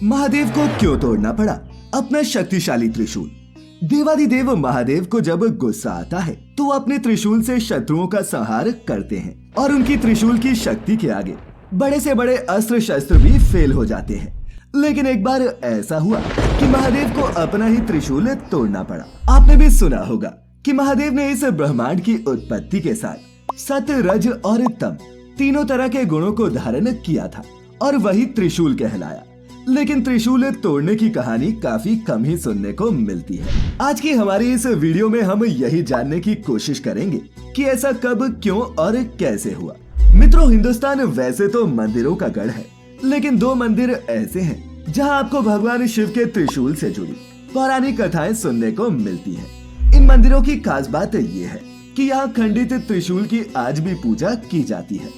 महादेव को क्यों तोड़ना पड़ा अपना शक्तिशाली त्रिशूल? देवाधिदेव महादेव को जब गुस्सा आता है तो वो अपने त्रिशूल से शत्रुओं का संहार करते हैं और उनकी त्रिशूल की शक्ति के आगे बड़े से बड़े अस्त्र शस्त्र भी फेल हो जाते हैं। लेकिन एक बार ऐसा हुआ कि महादेव को अपना ही त्रिशूल तोड़ना पड़ा। आपने भी सुना होगा कि महादेव ने इस ब्रह्मांड की उत्पत्ति के साथ सत्य, रज और तम तीनों तरह के गुणों को धारण किया था और वही त्रिशूल कहलाया। लेकिन त्रिशूल तोड़ने की कहानी काफी कम ही सुनने को मिलती है। आज की हमारी इस वीडियो में हम यही जानने की कोशिश करेंगे कि ऐसा कब, क्यों और कैसे हुआ। मित्रों, हिंदुस्तान वैसे तो मंदिरों का गढ़ है, लेकिन दो मंदिर ऐसे हैं जहां आपको भगवान शिव के त्रिशूल से जुड़ी पौराणिक कथाएं सुनने को मिलती हैं। इन मंदिरों की खास बात ये है कि यहाँ खंडित त्रिशूल की आज भी पूजा की जाती है।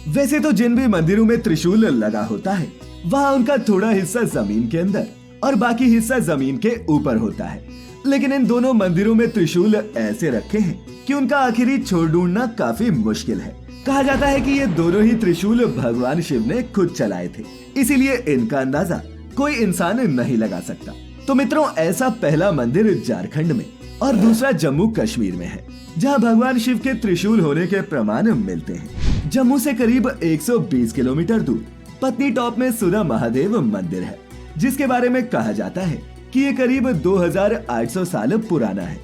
वैसे तो जिन भी मंदिरों में त्रिशूल लगा होता है वहाँ उनका थोड़ा हिस्सा जमीन के अंदर और बाकी हिस्सा जमीन के ऊपर होता है, लेकिन इन दोनों मंदिरों में त्रिशूल ऐसे रखे हैं कि उनका आखिरी छोर ढूंढना काफी मुश्किल है। कहा जाता है कि ये दोनों ही त्रिशूल भगवान शिव ने खुद चलाए थे, इसीलिए इनका अंदाजा कोई इंसान नहीं लगा सकता। तो मित्रों, ऐसा पहला मंदिर झारखंड में और दूसरा जम्मू कश्मीर में है जहाँ भगवान शिव के त्रिशूल होने के प्रमाण मिलते हैं। जम्मू से करीब 120 किलोमीटर दूर पत्नी टॉप में सुधा महादेव मंदिर है, जिसके बारे में कहा जाता है कि ये करीब 2800 साल पुराना है।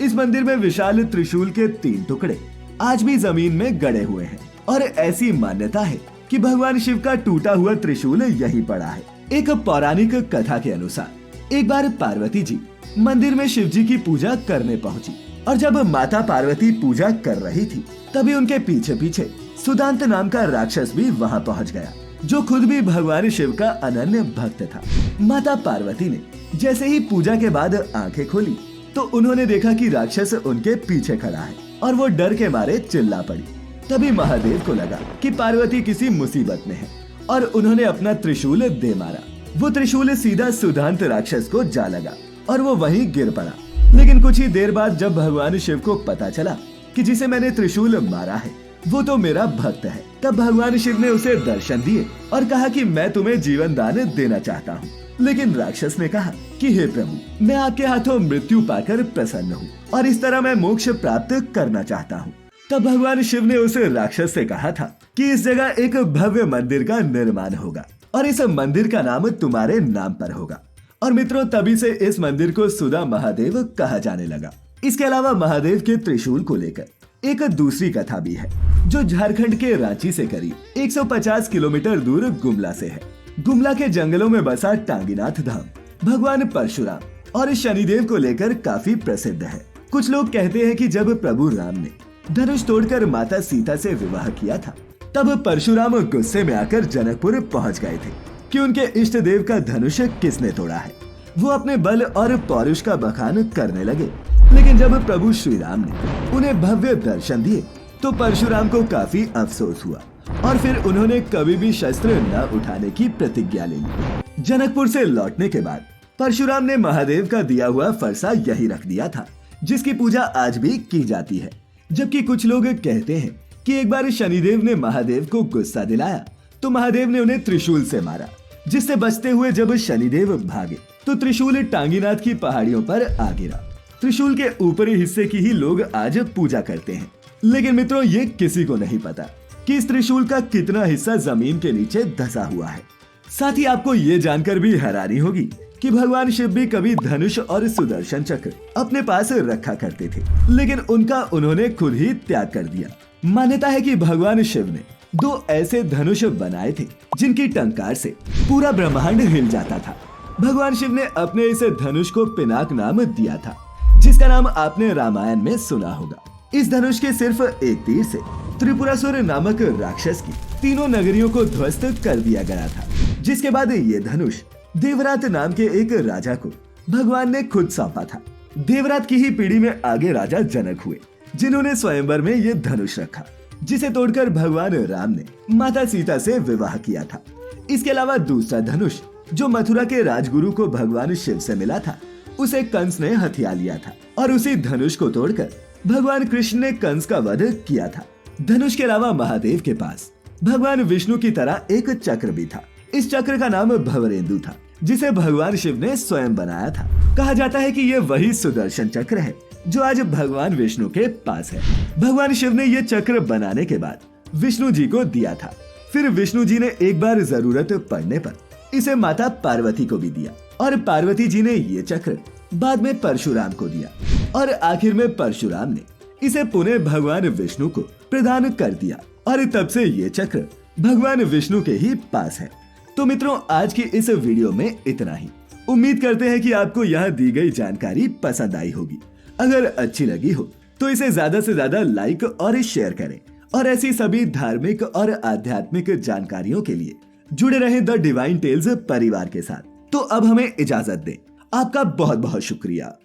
इस मंदिर में विशाल त्रिशूल के 3 टुकड़े आज भी जमीन में गड़े हुए हैं और ऐसी मान्यता है कि भगवान शिव का टूटा हुआ त्रिशूल यहीं पड़ा है। एक पौराणिक कथा के अनुसार एक बार पार्वती जी मंदिर में शिव जी की पूजा करने पहुंची और जब माता पार्वती पूजा कर रही थी तभी उनके पीछे पीछे सुदांत नाम का राक्षस भी वहां पहुंच गया, जो खुद भी भगवान शिव का अनन्य भक्त था। माता पार्वती ने जैसे ही पूजा के बाद आंखें खोली तो उन्होंने देखा कि राक्षस उनके पीछे खड़ा है और वो डर के मारे चिल्ला पड़ी। तभी महादेव को लगा कि पार्वती किसी मुसीबत में है और उन्होंने अपना त्रिशूल दे मारा। वो त्रिशूल सीधा सुदांत राक्षस को जा लगा और वो वहीं गिर पड़ा। लेकिन कुछ ही देर बाद जब भगवान शिव को पता चला कि जिसे मैंने त्रिशूल मारा है वो तो मेरा भक्त है, तब भगवान शिव ने उसे दर्शन दिए और कहा कि मैं तुम्हें जीवन दान देना चाहता हूँ। लेकिन राक्षस ने कहा कि हे प्रभु, मैं आपके हाथों मृत्यु पाकर प्रसन्न हूँ और इस तरह मैं मोक्ष प्राप्त करना चाहता हूँ। तब भगवान शिव ने उस राक्षस से कहा था कि इस जगह एक भव्य मंदिर का निर्माण होगा और इस मंदिर का नाम तुम्हारे नाम पर होगा। और मित्रों, तभी से इस मंदिर को सुधा महादेव कहा जाने लगा। इसके अलावा महादेव के त्रिशूल को लेकर एक दूसरी कथा भी है, जो झारखंड के रांची से करीब 150 किलोमीटर दूर गुमला से है। गुमला के जंगलों में बसा टांगीनाथ धाम भगवान परशुराम और शनिदेव को लेकर काफी प्रसिद्ध है। कुछ लोग कहते हैं कि जब प्रभु राम ने धनुष तोड़कर माता सीता से विवाह किया था तब परशुराम गुस्से में आकर जनकपुर पहुंच गए थे कि उनके इष्ट देव का धनुष किसने तोड़ा है। वो अपने बल और पौरुष का बखान करने लगे, लेकिन जब प्रभु श्री राम ने उन्हें भव्य दर्शन दिए तो परशुराम को काफी अफसोस हुआ और फिर उन्होंने कभी भी शस्त्र न उठाने की प्रतिज्ञा ले ली। जनकपुर से लौटने के बाद परशुराम ने महादेव का दिया हुआ फरसा यही रख दिया था, जिसकी पूजा आज भी की जाती है। जबकि कुछ लोग कहते हैं कि एक बार शनिदेव ने महादेव को गुस्सा दिलाया तो महादेव ने उन्हें त्रिशूल से मारा, जिससे बचते हुए जब शनिदेव भागे तो त्रिशूल टांगीनाथ की पहाड़ियों पर आ गिरा। त्रिशूल के ऊपरी हिस्से की ही लोग आज पूजा करते हैं, लेकिन मित्रों, ये किसी को नहीं पता कि इस त्रिशूल का कितना हिस्सा जमीन के नीचे धंसा हुआ है। साथ ही आपको ये जानकर भी हैरानी होगी कि भगवान शिव भी कभी धनुष और सुदर्शन चक्र अपने पास रखा करते थे, लेकिन उनका उन्होंने खुद ही त्याग कर दिया। मान्यता है कि भगवान शिव ने 2 ऐसे धनुष बनाए थे जिनकी टंकार से पूरा ब्रह्मांड हिल जाता था। भगवान शिव ने अपने इस धनुष को पिनाक नाम दिया था, जिसका नाम आपने रामायण में सुना होगा। इस धनुष के सिर्फ एक तीर से त्रिपुरासुर नामक राक्षस की 3 नगरियों को ध्वस्त कर दिया गया था, जिसके बाद ये धनुष देवरात नाम के एक राजा को भगवान ने खुद सौंपा था। देवरात की ही पीढ़ी में आगे राजा जनक हुए, जिन्होंने स्वयंवर में ये धनुष रखा, जिसे तोड़कर भगवान राम ने माता सीता से विवाह किया था। इसके अलावा दूसरा धनुष जो मथुरा के राजगुरु को भगवान शिव से मिला था, उसे कंस ने हथिया लिया था और उसी धनुष को तोड़कर भगवान कृष्ण ने कंस का वध किया था। धनुष के अलावा महादेव के पास भगवान विष्णु की तरह एक चक्र भी था। इस चक्र का नाम भवरेंदु था। जिसे भगवान शिव ने स्वयं बनाया था। कहा जाता है कि ये वही सुदर्शन चक्र है जो आज भगवान विष्णु के पास है। भगवान शिव ने ये चक्र बनाने के बाद विष्णु जी को दिया था। फिर विष्णु जी ने एक बार जरूरत पड़ने पर इसे माता पार्वती को भी दिया और पार्वती जी ने ये चक्र बाद में परशुराम को दिया और आखिर में परशुराम ने इसे पुनः भगवान विष्णु को प्रदान कर दिया और तब से ये चक्र भगवान विष्णु के ही पास है। तो मित्रों, आज की इस वीडियो में इतना ही। उम्मीद करते हैं कि आपको यह दी गई जानकारी पसंद आई होगी। अगर अच्छी लगी हो तो इसे ज्यादा से ज्यादा लाइक और शेयर करें और ऐसी सभी धार्मिक और आध्यात्मिक जानकारियों के लिए जुड़े रहें द डिवाइन टेल्स परिवार के साथ। तो अब हमें इजाजत दें। आपका बहुत बहुत शुक्रिया।